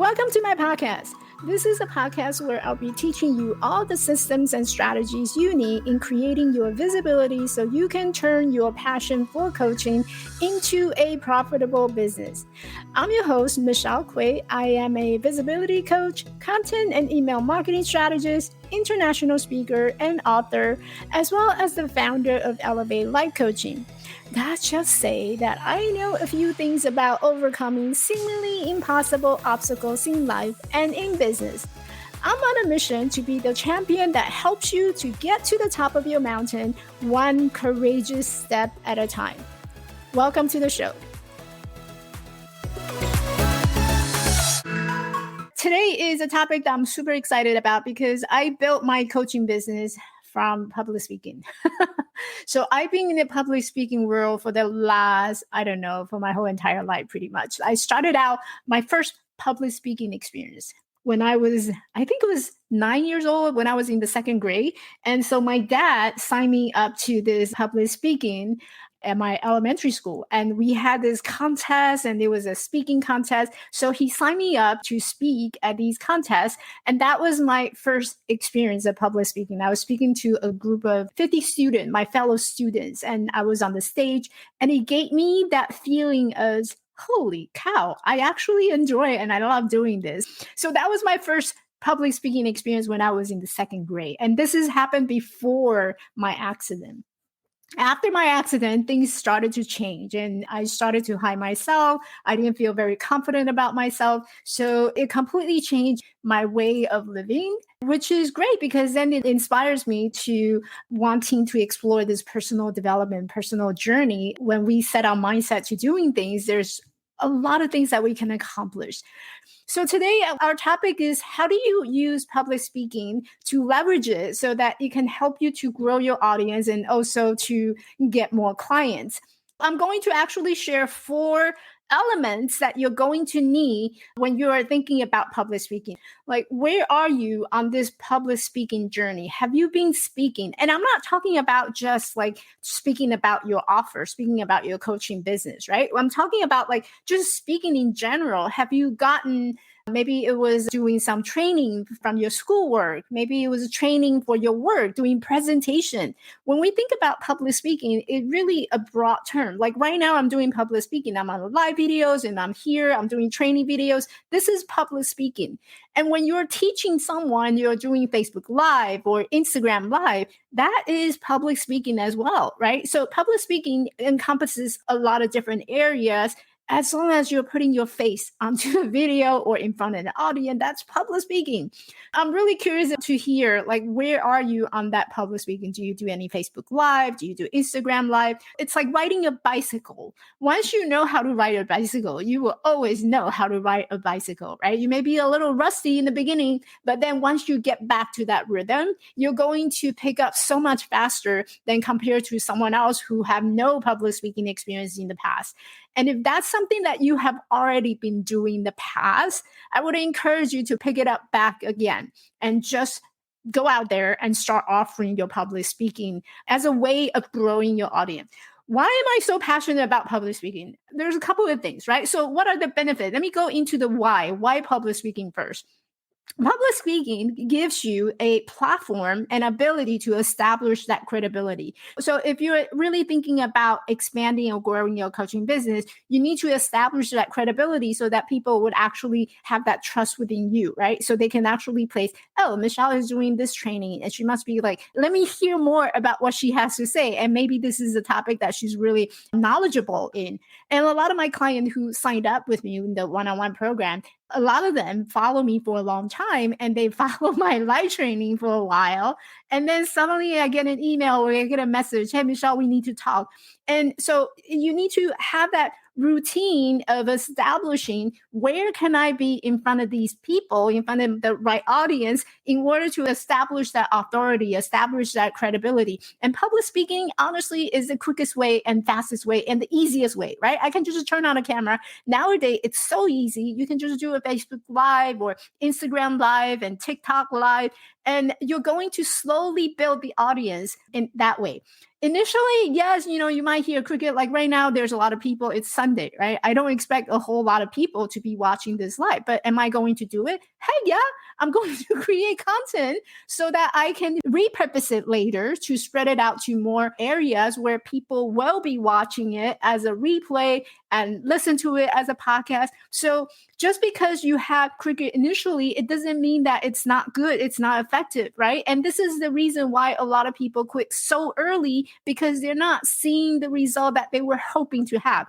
Welcome to my podcast. This is a podcast where I'll be teaching you all the systems and strategies you need in creating your visibility so you can turn your passion for coaching into a profitable business. I'm your host, Michelle Quay. I am a visibility coach, content and email marketing strategist, international speaker, and author, as well as the founder of Elevate Life Coaching. Let's just say that I know a few things about overcoming seemingly impossible obstacles in life and in business. I'm on a mission to be the champion that helps you to get to the top of your mountain, one courageous step at a time. Welcome to the show. Today is a topic that I'm super excited about because I built my coaching business from public speaking. So I've been in the public speaking world for the last, for my whole entire life, pretty much. I started out my first public speaking experience when I was, I think it was 9 years old, when I was in the second grade. And so my dad signed me up to this public speaking at my elementary school. And we had this contest, and it was a speaking contest. So he signed me up to speak at these contests. And that was my first experience of public speaking. I was speaking to a group of 50 students, my fellow students, and I was on the stage, and it gave me that feeling of, holy cow, I actually enjoy it and I love doing this. So that was my first public speaking experience when I was in the second grade. And this has happened before my accident. After my accident, things started to change and I started to hide myself. I didn't feel very confident about myself. So it completely changed my way of living, which is great because then it inspires me to wanting to explore this personal development, personal journey. When we set our mindset to doing things, there's a lot of things that we can accomplish. So today, our topic is how do you use public speaking to leverage it so that it can help you to grow your audience and also to get more clients. I'm going to actually share 4 elements that you're going to need when you are thinking about public speaking. Like, where are you on this public speaking journey? Have you been speaking? And I'm not talking about just like speaking about your offer, speaking about your coaching business, right? I'm talking about like just speaking in general. Have you gotten, maybe it was doing some training from your schoolwork. Maybe it was training for your work, doing presentation. When we think about public speaking, it's really a broad term. Like right now, I'm doing public speaking. I'm on live videos and I'm here. I'm doing training videos. This is public speaking. And when you're teaching someone, you're doing Facebook Live or Instagram Live, that is public speaking as well, right? So public speaking encompasses a lot of different areas. As long as you're putting your face onto a video or in front of the audience, that's public speaking. I'm really curious to hear, like, where are you on that public speaking? Do you do any Facebook Live? Do you do Instagram Live? It's like riding a bicycle. Once you know how to ride a bicycle, you will always know how to ride a bicycle, right? You may be a little rusty in the beginning, but then once you get back to that rhythm, you're going to pick up so much faster than compared to someone else who have no public speaking experience in the past. And if that's something that you have already been doing in the past, I would encourage you to pick it up back again and just go out there and start offering your public speaking as a way of growing your audience. Why am I so passionate about public speaking? There's a couple of things, right? So what are the benefits? Let me go into the why. Why public speaking first? Public speaking gives you a platform and ability to establish that credibility. So if you're really thinking about expanding or growing your coaching business, you need to establish that credibility so that people would actually have that trust within you, right? So they can actually place, oh, Michelle is doing this training and she must be like, let me hear more about what she has to say. And maybe this is a topic that she's really knowledgeable in. And a lot of my clients who signed up with me in the one-on-one program, a lot of them follow me for a long time and they follow my live training for a while. And then suddenly I get an email or I get a message, hey, Michelle, we need to talk. And so you need to have that routine of establishing where can I be in front of these people, in front of the right audience in order to establish that authority, establish that credibility. And public speaking, honestly, is the quickest way and fastest way and the easiest way, right? I can just turn on a camera. Nowadays, it's so easy. You can just do a Facebook Live or Instagram Live and TikTok Live, and you're going to slowly build the audience in that way. Initially, yes, you might hear cricket. Like right now, there's a lot of people. It's Sunday, right? I don't expect a whole lot of people to be watching this live, but am I going to do it? Hey, yeah, I'm going to create content so that I can repurpose it later to spread it out to more areas where people will be watching it as a replay and listen to it as a podcast. So just because you have cricket initially, it doesn't mean that it's not good, it's not effective, right? And this is the reason why a lot of people quit so early, because they're not seeing the result that they were hoping to have.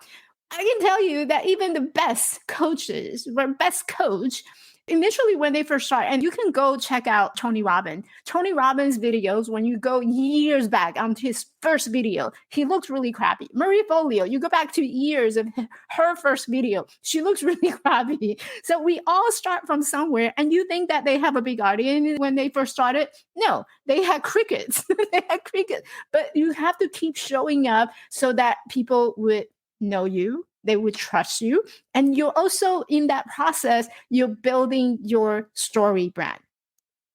I can tell you that even the best coaches, or best coach, initially when they first start, and you can go check out Tony Robbins videos. When you go years back on his first video, he looks really crappy. Marie Folio, you go back to years of her first video, she looks really crappy. So we all start from somewhere, and you think that they have a big audience when they first started. No, they had crickets. They had crickets. But you have to keep showing up so that people would know you, they would trust you. And you're also in that process, you're building your story brand.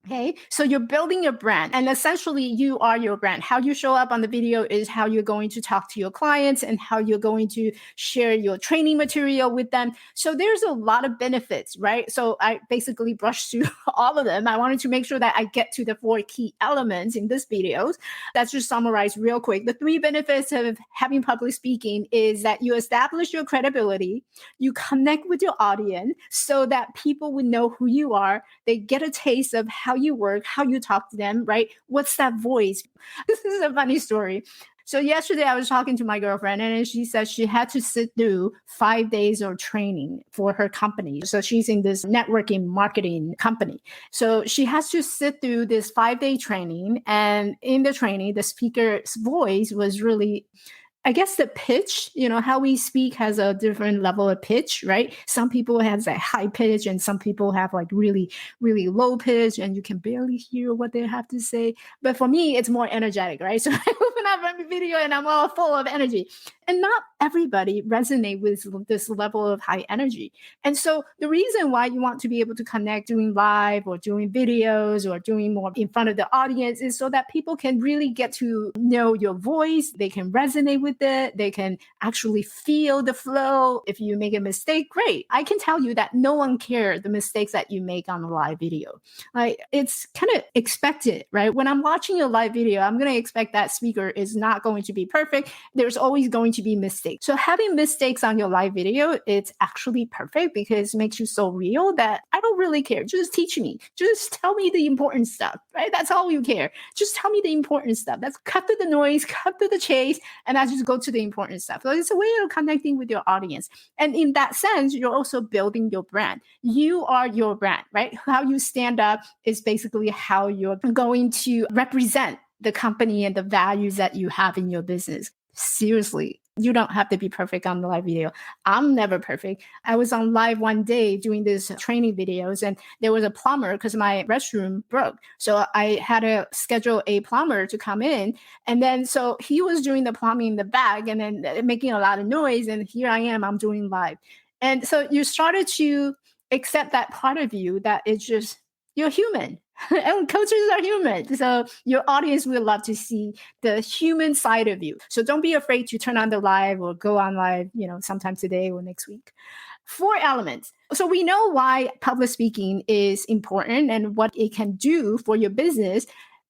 Okay, so you're building a brand, and essentially you are your brand. How you show up on the video is how you're going to talk to your clients and how you're going to share your training material with them. So there's a lot of benefits, right? So I basically brushed through all of them. I wanted to make sure that I get to the 4 key elements in this video. That's just summarized real quick. The 3 benefits of having public speaking is that you establish your credibility, you connect with your audience so that people would know who you are. They get a taste of how you work, how you talk to them, right? What's that voice? This is a funny story. So yesterday I was talking to my girlfriend, and she said she had to sit through 5 days of training for her company. So she's in this networking marketing company. So she has to sit through this 5-day training. And in the training, the speaker's voice was really, I guess the pitch, how we speak has a different level of pitch, right? Some people have that high pitch and some people have like really, really low pitch and you can barely hear what they have to say. But for me, it's more energetic, right? So I open up my video and I'm all full of energy. And not everybody resonate with this level of high energy. And so the reason why you want to be able to connect doing live or doing videos or doing more in front of the audience is so that people can really get to know your voice. They can resonate with it. They can actually feel the flow. If you make a mistake, great. I can tell you that no one cares the mistakes that you make on a live video. Like, it's kind of expected, right? When I'm watching a live video, I'm going to expect that speaker is not going to be perfect. There's always going to be mistakes. So having mistakes on your live video, it's actually perfect because it makes you so real that I don't really care. Just teach me. Just tell me the important stuff, right? That's all you care. Just tell me the important stuff. That's cut through the noise, cut through the chase, and I just go to the important stuff. So it's a way of connecting with your audience. And in that sense, you're also building your brand. You are your brand, right? How you stand up is basically how you're going to represent the company and the values that you have in your business. Seriously, you don't have to be perfect on the live video. I'm never perfect. I was on live one day doing this training videos, and there was a plumber because my restroom broke. So I had to schedule a plumber to come in. And then so he was doing the plumbing in the back and then making a lot of noise. And here I am, I'm doing live. And so you started to accept that part of you that it's just, you're human. And coaches are human. So your audience will love to see the human side of you. So don't be afraid to turn on the live or go on live, sometime today or next week. 4 elements. So we know why public speaking is important and what it can do for your business,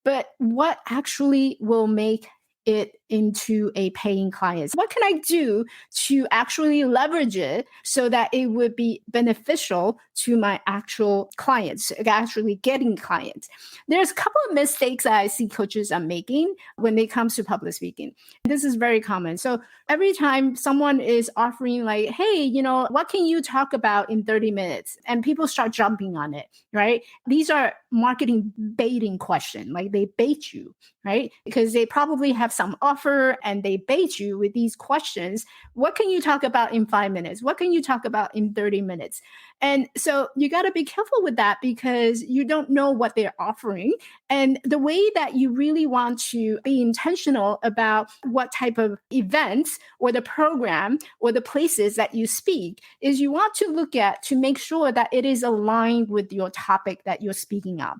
but what actually will make it into a paying client? What can I do to actually leverage it so that it would be beneficial to my actual clients, actually getting clients? There's a couple of mistakes that I see coaches are making when it comes to public speaking. This is very common. So every time someone is offering like, hey, what can you talk about in 30 minutes? And people start jumping on it, right? These are marketing baiting questions. Like they bait you, right? Because they probably have some offer and they bait you with these questions. What can you talk about in 5 minutes? What can you talk about in 30 minutes? And so you got to be careful with that because you don't know what they're offering. And the way that you really want to be intentional about what type of events or the program or the places that you speak is you want to look at to make sure that it is aligned with your topic that you're speaking on.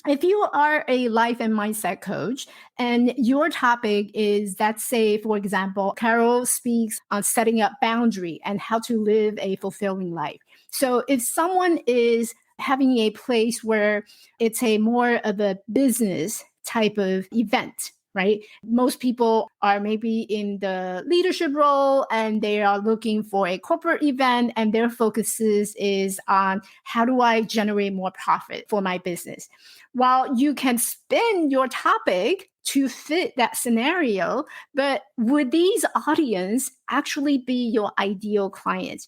If you are a life and mindset coach and your topic is, let's say, for example, Carol speaks on setting up boundary and how to live a fulfilling life. So if someone is having a place where it's a more of a business type of event, right? Most people are maybe in the leadership role and they are looking for a corporate event and their focuses is on how do I generate more profit for my business. While you can spin your topic to fit that scenario, but would these audience actually be your ideal clients?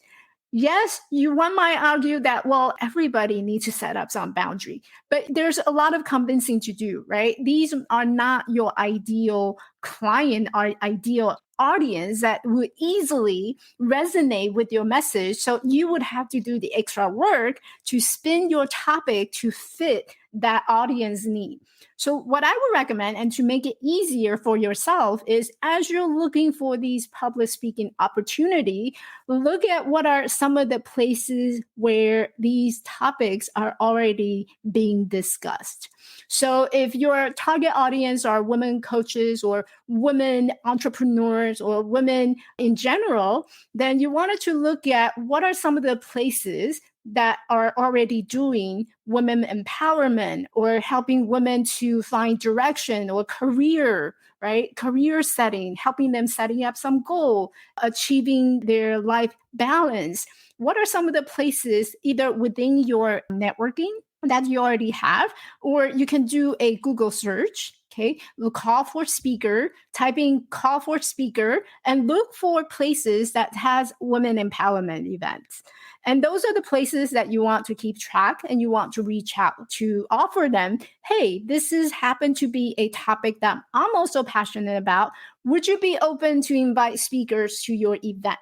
Yes, one might argue that, well, everybody needs to set up some boundary, but there's a lot of convincing to do, right? These are not your ideal client or ideal audience that would easily resonate with your message. So you would have to do the extra work to spin your topic to fit that audience need. So what I would recommend, and to make it easier for yourself, is as you're looking for these public speaking opportunity, look at what are some of the places where these topics are already being discussed. So if your target audience are women coaches or women entrepreneurs or women in general, then you wanted to look at what are some of the places that are already doing women empowerment or helping women to find direction or career, right? Career setting, helping them setting up some goal, achieving their life balance. What are some of the places either within your networking that you already have, or you can do a Google search. Okay, look, call for speaker, type in call for speaker, and look for places that has women empowerment events. And those are the places that you want to keep track and you want to reach out to offer them, hey, this is happened to be a topic that I'm also passionate about. Would you be open to invite speakers to your event?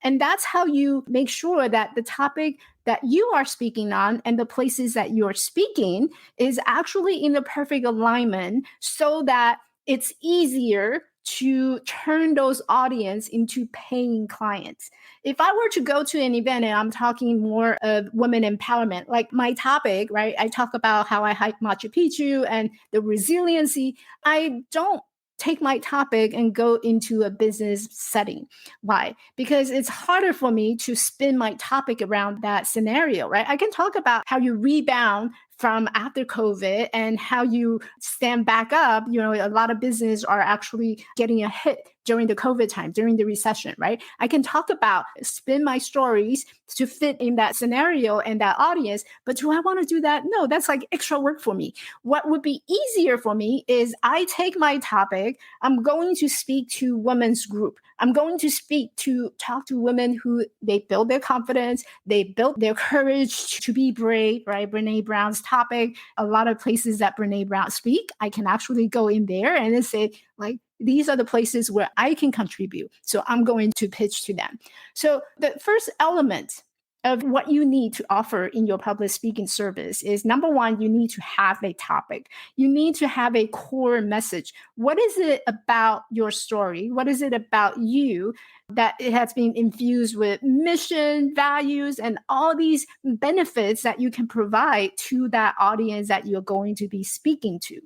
And that's how you make sure that the topic that you are speaking on and the places that you're speaking is actually in the perfect alignment so that it's easier to turn those audience into paying clients. If I were to go to an event and I'm talking more of women empowerment, like my topic, right? I talk about how I hike Machu Picchu and the resiliency. I don't take my topic and go into a business setting. Why? Because it's harder for me to spin my topic around that scenario, right? I can talk about how you rebound from after COVID and how you stand back up. You know, a lot of businesses are actually getting a hit during the COVID time, during the recession, right? I can talk about spin my stories to fit in that scenario and that audience, but do I want to do that? No, that's like extra work for me. What would be easier for me is I take my topic, I'm going to speak to women's group. I'm going to talk to women who they build their confidence, they built their courage to be brave, right? Brene Brown's topic, a lot of places that Brene Brown speak, I can actually go in there and say, like, these are the places where I can contribute. So I'm going to pitch to them. So the first element of what you need to offer in your public speaking service is number one, you need to have a topic. You need to have a core message. What is it about your story? What is it about you that it has been infused with mission, values, and all these benefits that you can provide to that audience that you're going to be speaking to?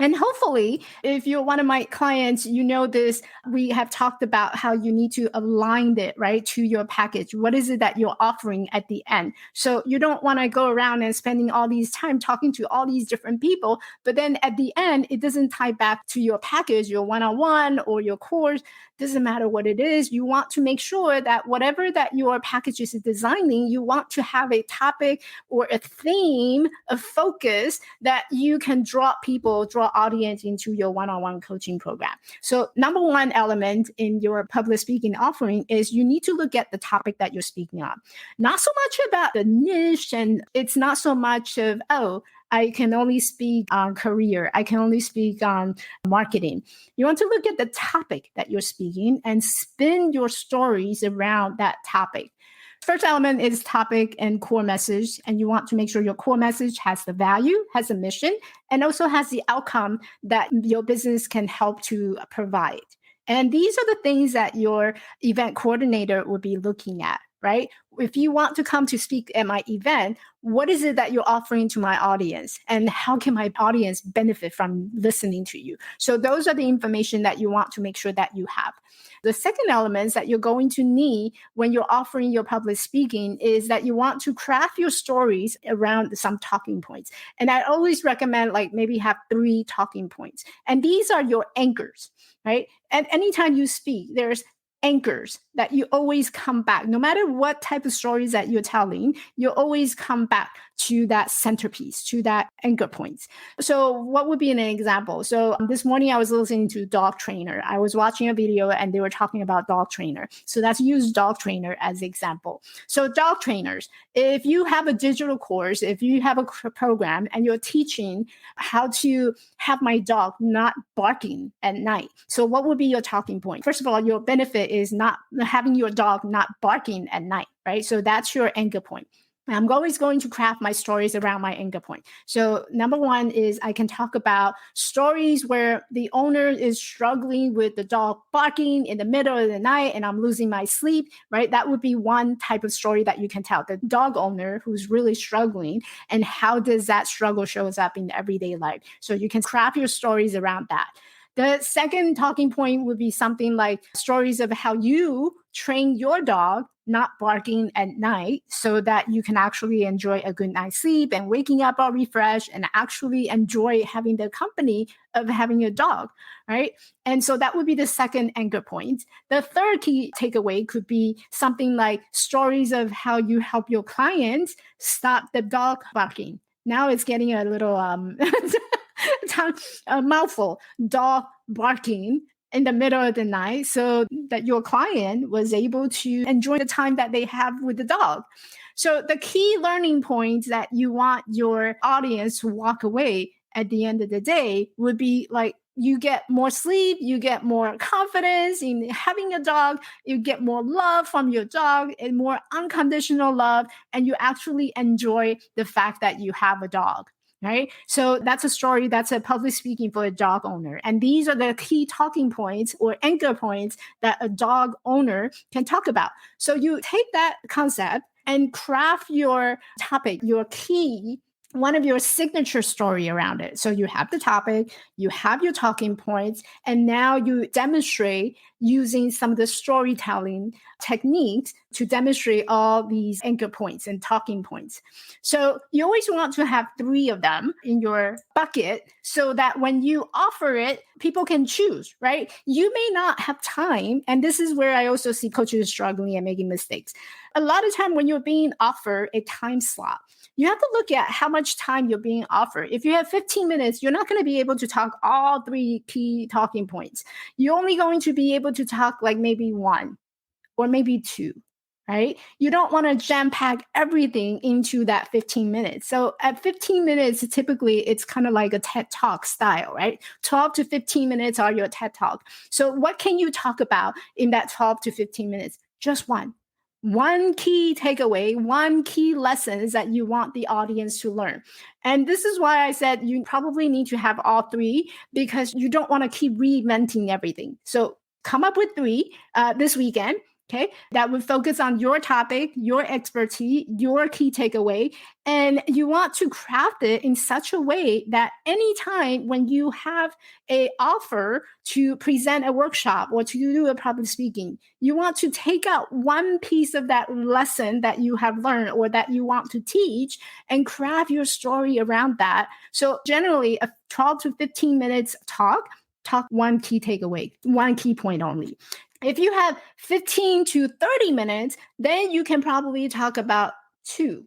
And hopefully, if you're one of my clients, you know this, we have talked about how you need to align it, right, to your package. What is it that you're offering at the end? So you don't want to go around and spending all these time talking to all these different people, but then at the end, it doesn't tie back to your package, your one-on-one or your course. Doesn't matter what it is. You want to make sure that whatever that your package is designing, you want to have a topic or a theme, a focus that you can draw audience into your one-on-one coaching program. So number one element in your public speaking offering is you need to look at the topic that you're speaking on. Not so much about the niche, and it's not so much of, oh, I can only speak on career. I can only speak on marketing. You want to look at the topic that you're speaking and spin your stories around that topic. First element is topic and core message. And you want to make sure your core message has the value, has a mission, and also has the outcome that your business can help to provide. And these are the things that your event coordinator will be looking at. right? If you want to come to speak at my event, what is it that you're offering to my audience? And how can my audience benefit from listening to you? So those are the information that you want to make sure that you have. The second element that you're going to need when you're offering your public speaking is that you want to craft your stories around some talking points. And I always recommend like maybe have 3 talking points. And these are your anchors, right? And anytime you speak, there's anchors that you always come back. No matter what type of stories that you're telling, you always come back to that centerpiece, to that anchor points. So what would be an example? So this morning I was listening to dog trainer. I was watching a video and they were talking about dog trainer. So let's use dog trainer as example. So dog trainers, if you have a digital course, if you have a program and you're teaching how to have my dog not barking at night. So what would be your talking point? First of all, your benefit is not having your dog not barking at night, right? So that's your anchor point. I'm always going to craft my stories around my anchor point. So number one is I can talk about stories where the owner is struggling with the dog barking in the middle of the night and I'm losing my sleep, right? That would be one type of story that you can tell. The dog owner who's really struggling and how does that struggle shows up in everyday life. So you can craft your stories around that. The second talking point would be something like stories of how you train your dog not barking at night so that you can actually enjoy a good night's sleep and waking up all refreshed and actually enjoy having the company of having your dog, right? And so that would be the second anchor point. The third key takeaway could be something like stories of how you help your clients stop the dog barking. Now it's getting a little a mouthful, dog barking in the middle of the night so that your client was able to enjoy the time that they have with the dog. So the key learning points that you want your audience to walk away at the end of the day would be like, you get more sleep, you get more confidence in having a dog, you get more love from your dog and more unconditional love, and you actually enjoy the fact that you have a dog. Right. So that's a story, that's a public speaking for a dog owner. And these are the key talking points or anchor points that a dog owner can talk about. So you take that concept and craft your topic, your key, one of your signature story around it. So you have the topic, you have your talking points, and now you demonstrate using some of the storytelling techniques to demonstrate all these anchor points and talking points. So you always want to have 3 of them in your bucket so that when you offer it, people can choose, right? You may not have time. And this is where I also see coaches struggling and making mistakes. A lot of time when you're being offered a time slot, you have to look at how much time you're being offered. If you have 15 minutes, you're not going to be able to talk all 3 key talking points. You're only going to be able to talk like maybe 1 or maybe 2, right? You don't want to jam pack everything into that 15 minutes. So at 15 minutes, typically it's kind of like a TED Talk style, right? 12 to 15 minutes are your TED Talk. So what can you talk about in that 12 to 15 minutes? Just one key takeaway, one key lesson is that you want the audience to learn. And this is why I said you probably need to have all 3 because you don't want to keep reinventing everything. So come up with 3 this weekend. Okay, that would focus on your topic, your expertise, your key takeaway, and you want to craft it in such a way that anytime when you have a offer to present a workshop or to do a public speaking, you want to take out one piece of that lesson that you have learned or that you want to teach and craft your story around that. So generally a 12 to 15 minutes talk one key takeaway, one key point only. If you have 15 to 30 minutes, then you can probably talk about 2,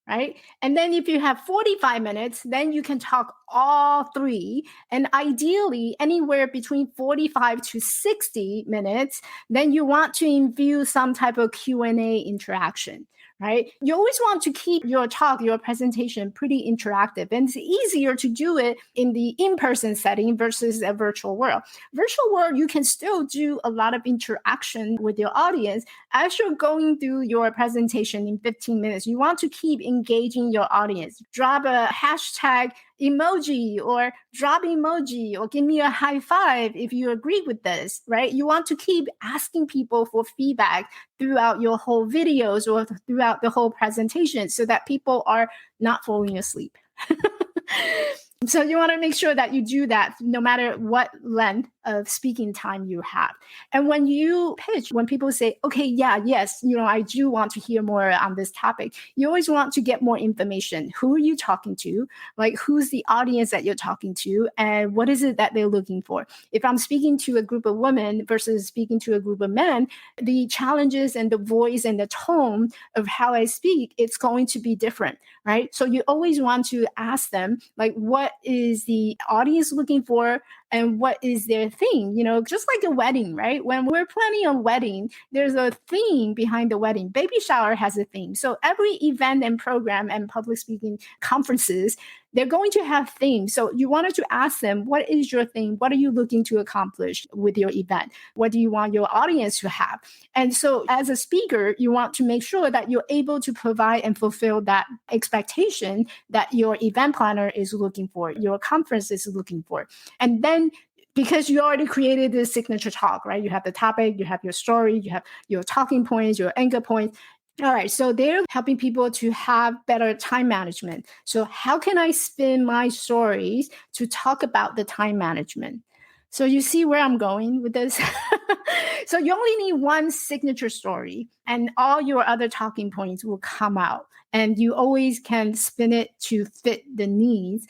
right? And then if you have 45 minutes, then you can talk all 3. And ideally, anywhere between 45 to 60 minutes, then you want to infuse some type of Q&A interaction. Right? You always want to keep your talk, your presentation pretty interactive. And it's easier to do it in the in-person setting versus a virtual world. Virtual world, you can still do a lot of interaction with your audience. As you're going through your presentation in 15 minutes, you want to keep engaging your audience. Drop a hashtag emoji or drop emoji or give me a high five if you agree with this, right? You want to keep asking people for feedback throughout your whole videos or throughout the whole presentation so that people are not falling asleep. So you want to make sure that you do that no matter what length of speaking time you have. And when you pitch, when people say, okay, yeah, yes, I do want to hear more on this topic, you always want to get more information. Who are you talking to? Like, who's the audience that you're talking to? And what is it that they're looking for? If I'm speaking to a group of women versus speaking to a group of men, the challenges and the voice and the tone of how I speak, it's going to be different, right? So you always want to ask them, like, what is the audience looking for and what is their theme? Just like a wedding, right? When we're planning a wedding, there's a theme behind the wedding. Baby shower has a theme. So every event and program and public speaking conferences, they're going to have themes. So you wanted to ask them, what is your theme? What are you looking to accomplish with your event? What do you want your audience to have? And so as a speaker, you want to make sure that you're able to provide and fulfill that expectation that your event planner is looking for, your conference is looking for. And then because you already created this signature talk, right? You have the topic, you have your story, you have your talking points, your anchor points. All right, so they're helping people to have better time management. So how can I spin my stories to talk about the time management? So you see where I'm going with this? So you only need one signature story and all your other talking points will come out. And you always can spin it to fit the needs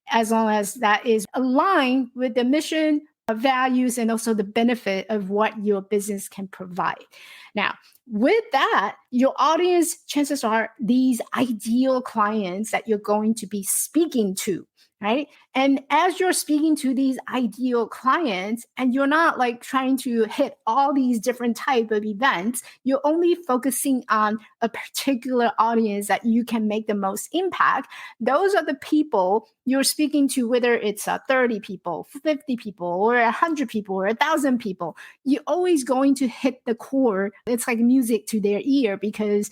as long as that is aligned with the mission, values, and also the benefit of what your business can provide. Now, with that, your audience, chances are these ideal clients that you're going to be speaking to, right? And as you're speaking to these ideal clients and you're not like trying to hit all these different type of events, you're only focusing on a particular audience that you can make the most impact. Those are the people you're speaking to, whether it's 30 people, 50 people, or 100 people, or 1,000 people. You're always going to hit the core. It's like music to their ear because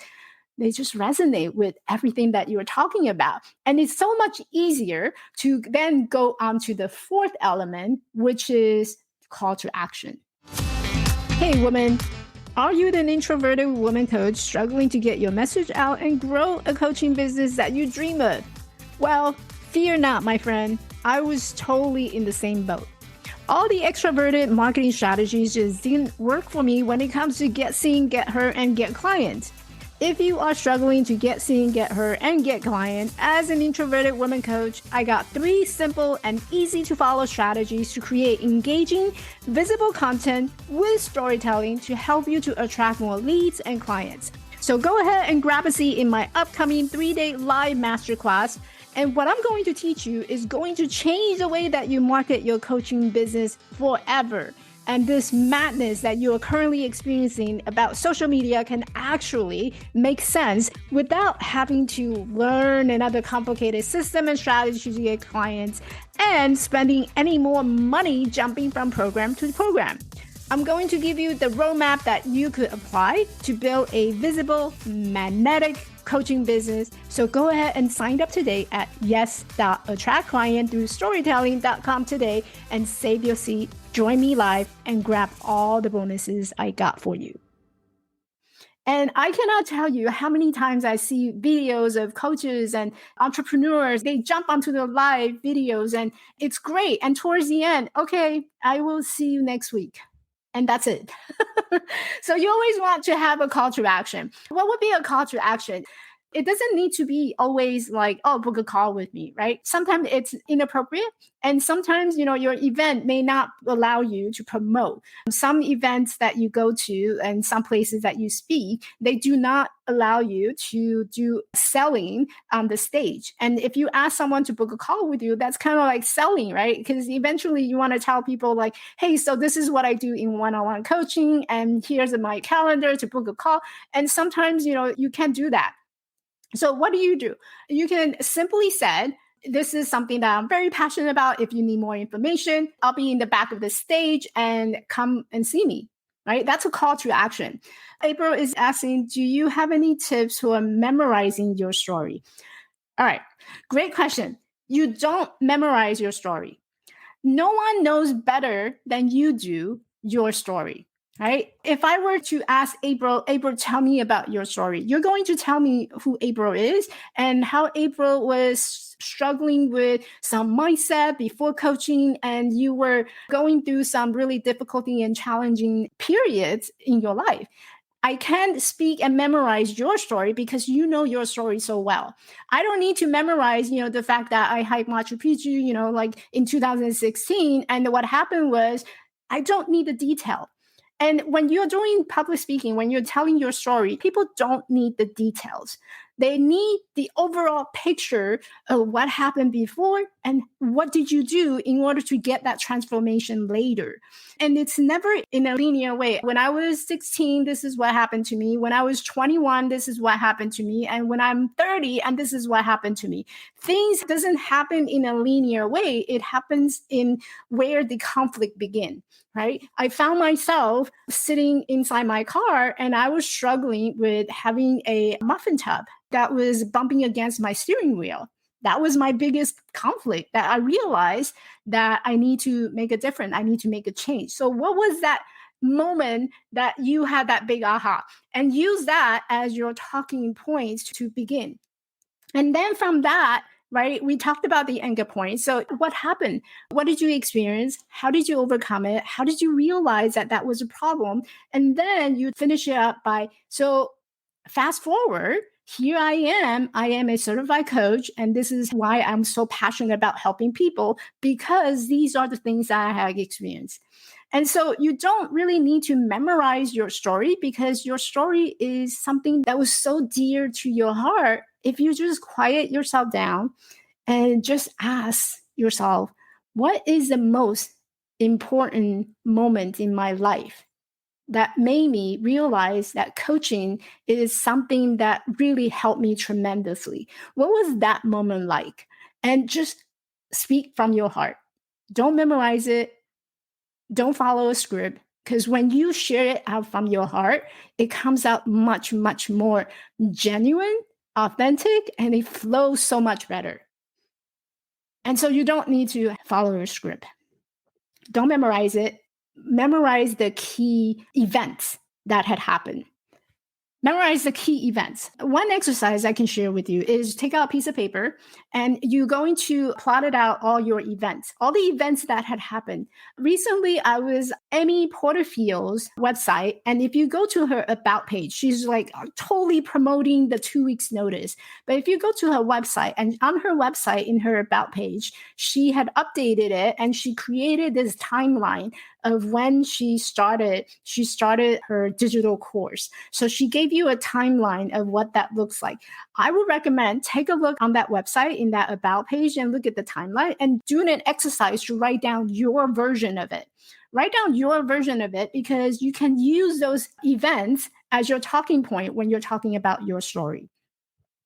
they just resonate with everything that you're talking about. And it's so much easier to then go on to the fourth element, which is call to action. Hey, woman, are you an introverted woman coach struggling to get your message out and grow a coaching business that you dream of? Well, fear not, my friend. I was totally in the same boat. All the extroverted marketing strategies just didn't work for me when it comes to get seen, get heard, and get clients. If you are struggling to get seen, get heard, and get clients as an introverted woman coach, I got 3 simple and easy to follow strategies to create engaging, visible content with storytelling to help you to attract more leads and clients. So go ahead and grab a seat in my upcoming 3-day live masterclass. And what I'm going to teach you is going to change the way that you market your coaching business forever. And this madness that you are currently experiencing about social media can actually make sense without having to learn another complicated system and strategy to get clients and spending any more money jumping from program to program. I'm going to give you the roadmap that you could apply to build a visible, magnetic coaching business. So go ahead and sign up today at yes.attractclient through storytelling.com today and save your seat. Join me live and grab all the bonuses I got for you. And I cannot tell you how many times I see videos of coaches and entrepreneurs. They jump onto the live videos and it's great. And towards the end, okay, I will see you next week. And that's it. So you always want to have a call to action. What would be a call to action? It doesn't need to be always like, oh, book a call with me, right? Sometimes it's inappropriate. And sometimes, your event may not allow you to promote. Some events that you go to and some places that you speak, they do not allow you to do selling on the stage. And if you ask someone to book a call with you, that's kind of like selling, right? Because eventually you want to tell people like, hey, so this is what I do in one-on-one coaching. And here's my calendar to book a call. And sometimes, you can't do that. So what do? You can simply say, this is something that I'm very passionate about. If you need more information, I'll be in the back of the stage and come and see me, right? That's a call to action. April is asking, do you have any tips for memorizing your story? All right, great question. You don't memorize your story. No one knows better than you do your story, right? If I were to ask April, tell me about your story, you're going to tell me who April is and how April was struggling with some mindset before coaching, and you were going through some really difficulty and challenging periods in your life. I can't speak and memorize your story because you know your story so well. I don't need to memorize, the fact that I hiked Machu Picchu, like in 2016. And what happened was I don't need the detail. And when you're doing public speaking, when you're telling your story, people don't need the details. They need the overall picture of what happened before and what did you do in order to get that transformation later. And it's never in a linear way. When I was 16, this is what happened to me. When I was 21, this is what happened to me. And when I'm 30, and this is what happened to me. Things doesn't happen in a linear way. It happens in where the conflict begins. Right? I found myself sitting inside my car and I was struggling with having a muffin tub that was bumping against my steering wheel. That was my biggest conflict, that I realized that I need to make a difference. I need to make a change. So what was that moment that you had that big aha? And use that as your talking points to begin. And then from that, right, we talked about the anchor point. So what happened? What did you experience? How did you overcome it? How did you realize that that was a problem? And then you finish it up by, so fast forward, here I am a certified coach. And this is why I'm so passionate about helping people, because these are the things that I have experienced. And so you don't really need to memorize your story because your story is something that was so dear to your heart. If you just quiet yourself down and just ask yourself, what is the most important moment in my life that made me realize that coaching is something that really helped me tremendously? What was that moment like? And just speak from your heart. Don't memorize it. Don't follow a script, because when you share it out from your heart, it comes out much, much more genuine, authentic, and it flows so much better. And so you don't need to follow a script. Don't memorize it. Memorize the key events that had happened. Memorize the key events. One exercise I can share with you is take out a piece of paper and you're going to plot it out all your events, all the events that had happened. Recently, I was Amy Porterfield's website. And if you go to her about page, she's like totally promoting the 2 weeks notice. But if you go to her website, and on her website in her about page, she had updated it and she created this timeline of when she started her digital course. So she gave you a timeline of what that looks like. I would recommend take a look on that website in that about page and look at the timeline and do an exercise to write down your version of it. Write down your version of it because you can use those events as your talking point when you're talking about your story.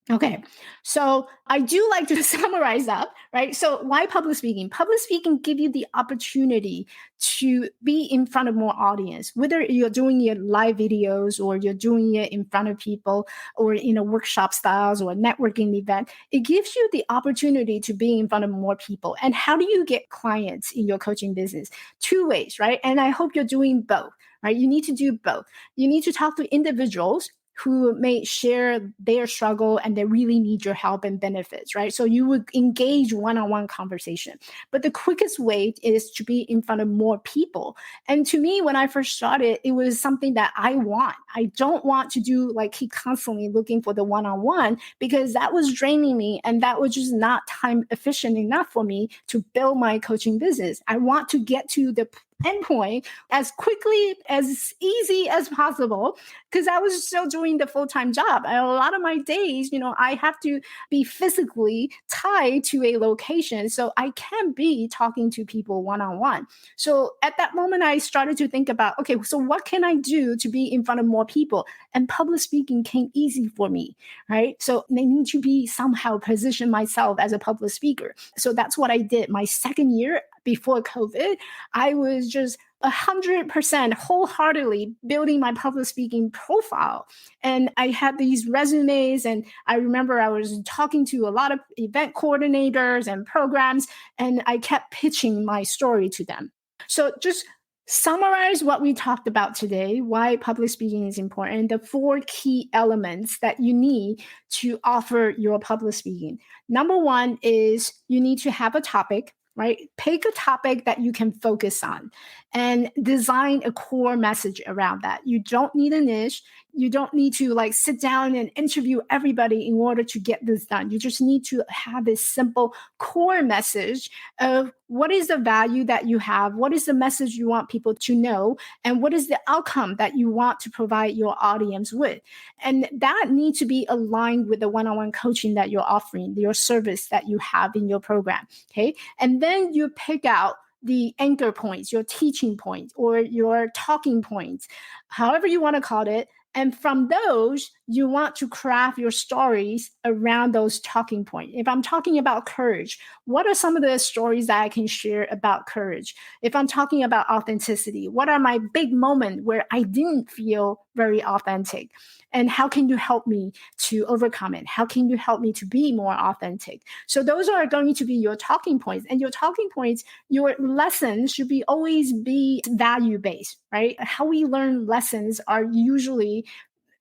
Okay, so I do like to summarize up, right? So why public speaking? Public speaking give you the opportunity to be in front of more audience, whether you're doing your live videos or you're doing it in front of people or in a workshop styles or a networking event. It gives you the opportunity to be in front of more people. And how do you get clients in your coaching business? Two ways, right? And I hope you're doing both, right? You need to do both. You need to talk to individuals who may share their struggle and they really need your help and benefits, right? So you would engage one-on-one conversation. But the quickest way is to be in front of more people. And to me, when I first started, it was something that I want. I don't want to do like keep constantly looking for the one-on-one because that was draining me and that was just not time efficient enough for me to build my coaching business. I want to get to the endpoint as quickly, as easy as possible, because I was still doing the full-time job. And a lot of my days, I have to be physically tied to a location. So I can't be talking to people one-on-one. So at that moment, I started to think about, okay, so what can I do to be in front of more people? And public speaking came easy for me, right? So I need to be somehow position myself as a public speaker. So that's what I did. My second year, before COVID, I was just 100% wholeheartedly building my public speaking profile. And I had these resumes, and I remember I was talking to a lot of event coordinators and programs, and I kept pitching my story to them. So just summarize what we talked about today, why public speaking is important, the four key elements that you need to offer your public speaking. Number one is you need to have a topic, right? Pick a topic that you can focus on and design a core message around that. You don't need a niche. You don't need to like sit down and interview everybody in order to get this done. You just need to have this simple core message of what is the value that you have, what is the message you want people to know, and what is the outcome that you want to provide your audience with. And that needs to be aligned with the one-on-one coaching that you're offering, your service that you have in your program. Okay. And then you pick out the anchor points, your teaching points, or your talking points, however you want to call it. And from those, you want to craft your stories around those talking points. If I'm talking about courage, what are some of the stories that I can share about courage? If I'm talking about authenticity, what are my big moments where I didn't feel very authentic? And how can you help me to overcome it? How can you help me to be more authentic? So those are going to be your talking points. And your talking points, your lessons should be always be value-based, right? How we learn lessons are usually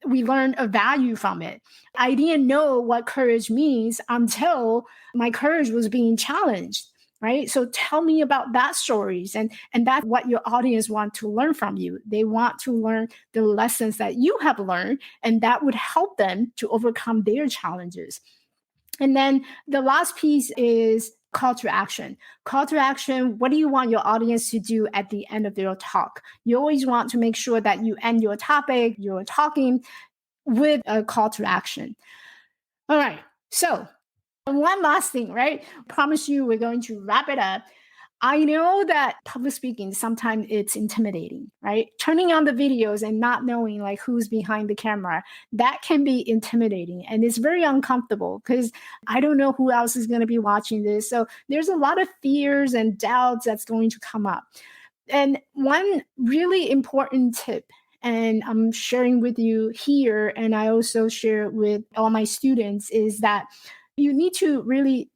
we learn a value from it. I didn't know what courage means until my courage was being challenged, right? So tell me about that stories. And that's what your audience want to learn from you. They want to learn the lessons that you have learned, and that would help them to overcome their challenges. And then the last piece is call to action. Call to action, what do you want your audience to do at the end of your talk? You always want to make sure that you end your topic, your talking with a call to action. All right. So one last thing, right? Promise you we're going to wrap it up. I know that public speaking, sometimes it's intimidating, right? Turning on the videos and not knowing like who's behind the camera, that can be intimidating. And it's very uncomfortable because I don't know who else is going to be watching this. So there's a lot of fears and doubts that's going to come up. And one really important tip, and I'm sharing with you here, and I also share with all my students, is that you need to really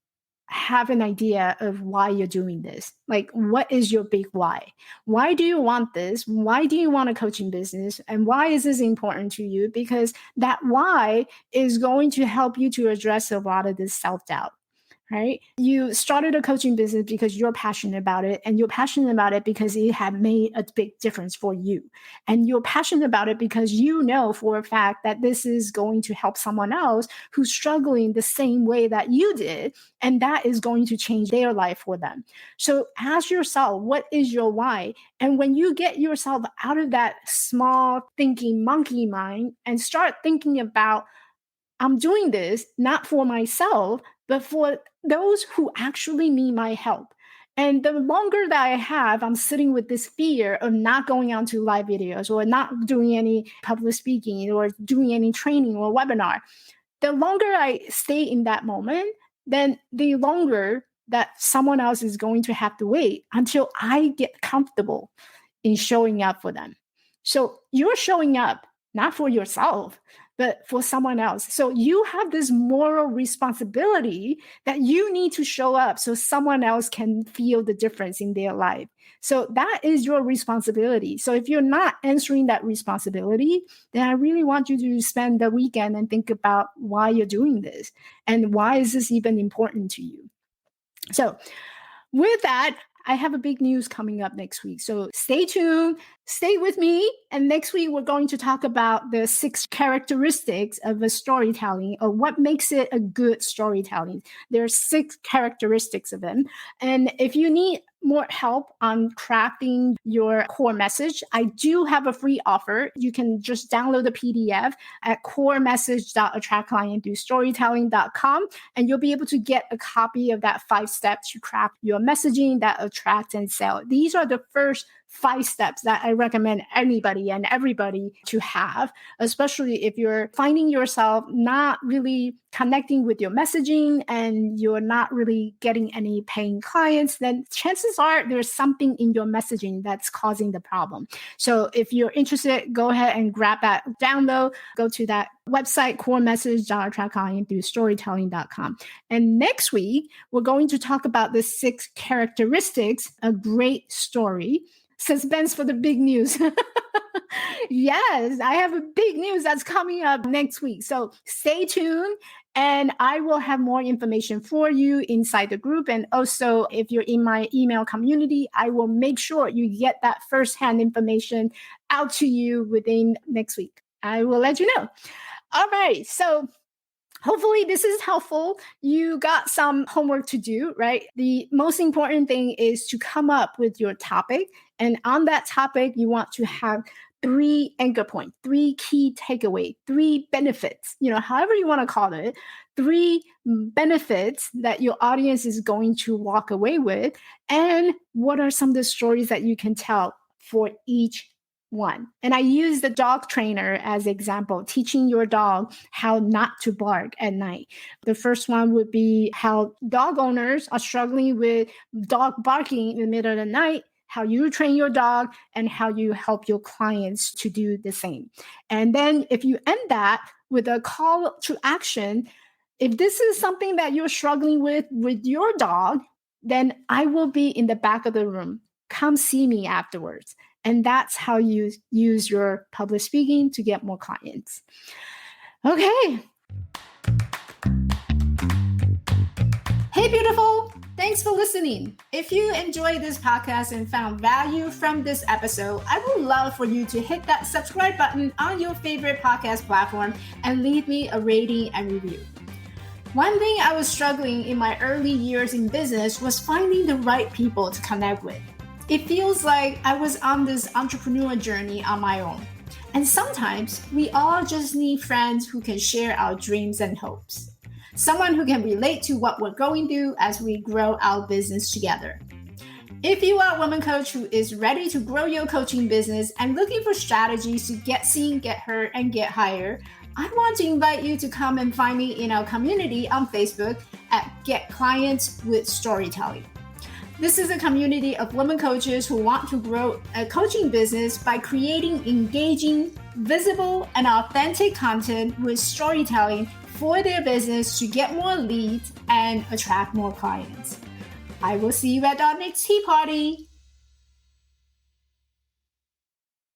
have an idea of why you're doing this. Like, what is your big why? Why do you want this? Why do you want a coaching business? And why is this important to you? Because that why is going to help you to address a lot of this self-doubt. Right? You started a coaching business because you're passionate about it, and you're passionate about it because it had made a big difference for you. And you're passionate about it because you know for a fact that this is going to help someone else who's struggling the same way that you did, and that is going to change their life for them. So ask yourself, what is your why? And when you get yourself out of that small thinking monkey mind and start thinking about, I'm doing this not for myself, but for those who actually need my help. And the longer that I have, I'm sitting with this fear of not going on to live videos or not doing any public speaking or doing any training or webinar. The longer I stay in that moment, then the longer that someone else is going to have to wait until I get comfortable in showing up for them. So you're showing up not for yourself, but for someone else. So you have this moral responsibility that you need to show up so someone else can feel the difference in their life. So that is your responsibility. So if you're not answering that responsibility, then I really want you to spend the weekend and think about why you're doing this and why is this even important to you. So with that, I have a big news coming up next week. So stay tuned, stay with me. And next week, we're going to talk about the 6 characteristics of a storytelling, or what makes it a good storytelling. There are 6 characteristics of them. And if you need more help on crafting your core message, I do have a free offer. You can just download the PDF at coremessage.attractclientthroughstorytelling.com, and you'll be able to get a copy of that 5 steps to craft your messaging that attract and sell. These are the first 5 steps that I recommend anybody and everybody to have, especially if you're finding yourself not really connecting with your messaging and you're not really getting any paying clients, then chances are there's something in your messaging that's causing the problem. So if you're interested, go ahead and grab that download, go to that website, coremessage.attract client through storytelling.com. And next week, we're going to talk about the 6 characteristics of a great story. Suspense for the big news. Yes, I have a big news that's coming up next week. So stay tuned and I will have more information for you inside the group. And also, if you're in my email community, I will make sure you get that firsthand information out to you within next week. I will let you know. All right. So hopefully this is helpful. You got some homework to do, right? The most important thing is to come up with your topic. And on that topic, you want to have 3 anchor points, 3 key takeaways, 3 benefits, however you want to call it, 3 benefits that your audience is going to walk away with. And what are some of the stories that you can tell for each one? And I use the dog trainer as example, teaching your dog how not to bark at night. The first one would be how dog owners are struggling with dog barking in the middle of the night, how you train your dog, and how you help your clients to do the same. And then if you end that with a call to action, if this is something that you're struggling with your dog, then I will be in the back of the room. Come see me afterwards. And that's how you use your public speaking to get more clients. Okay. Hey, beautiful. Thanks for listening. If you enjoyed this podcast and found value from this episode, I would love for you to hit that subscribe button on your favorite podcast platform and leave me a rating and review. One thing I was struggling in my early years in business was finding the right people to connect with. It feels like I was on this entrepreneur journey on my own. And sometimes we all just need friends who can share our dreams and hopes. Someone who can relate to what we're going through as we grow our business together. If you are a woman coach who is ready to grow your coaching business and looking for strategies to get seen, get heard, and get hired, I want to invite you to come and find me in our community on Facebook at Get Clients with Storytelling. This is a community of women coaches who want to grow a coaching business by creating engaging, visible, and authentic content with storytelling for their business to get more leads and attract more clients. I will see you at our next tea party.